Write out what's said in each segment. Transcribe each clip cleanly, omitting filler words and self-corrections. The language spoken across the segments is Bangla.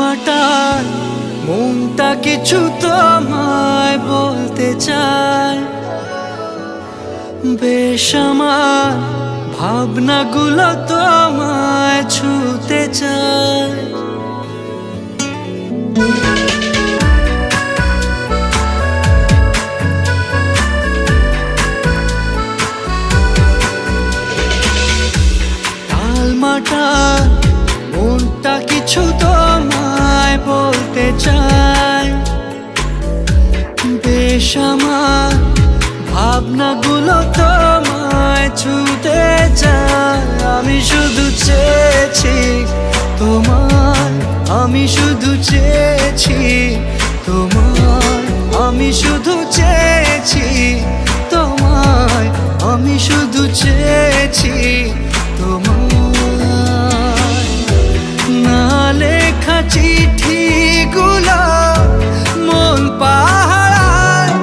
মাটার মনটা কিছু তোমায় বলতে চায়। বেশ আমার ভাবনাগুলো তোমায় ছুতে চায়। মাটার মনটা কিছু তোমায় বলতে চায়। বেশ আমার ভাবনাগুলো তোমায় ছুতে চায়। আমি শুধু চেয়েছি তোমায়, আমি শুধু চেয়েছি তোমায়, আমি শুধু চেয়েছি তোমায়, আমি শুধু চেয়েছি তোমায়। না লেখা চিঠিগুলো মন পাহারায়।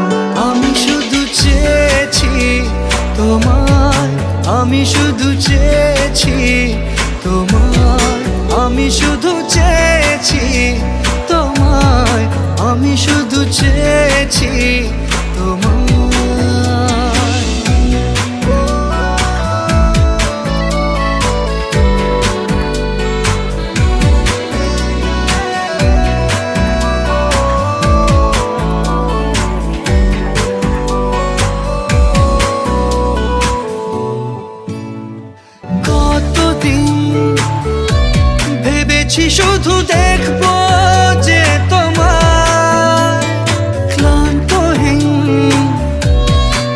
আমি শুধু চেয়েছি তোমায়, আমি শুধু চেয়েছি তোমায়, আমি শুধু চেয়েছি তোমায়, আমি শুধু চেয়েছি তোমায়। ভেবেছি শুধু দেখবো যে তোমার ক্লান্তহীন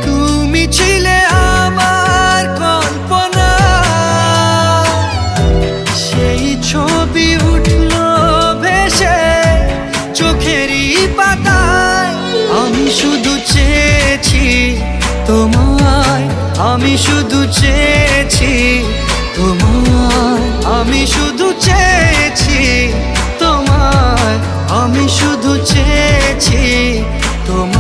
তুমি ছিলে আমার কল্পনা। সেই ছবি উঠলো ভেসে চোখেরই পাতায়। আমি শুধু চেয়েছি তোমায়, আমি শুধু চেয়েছি তোমায়, আমি শুধু চেয়েছি তোমায়, আমি শুধু চেয়েছি তোমায়।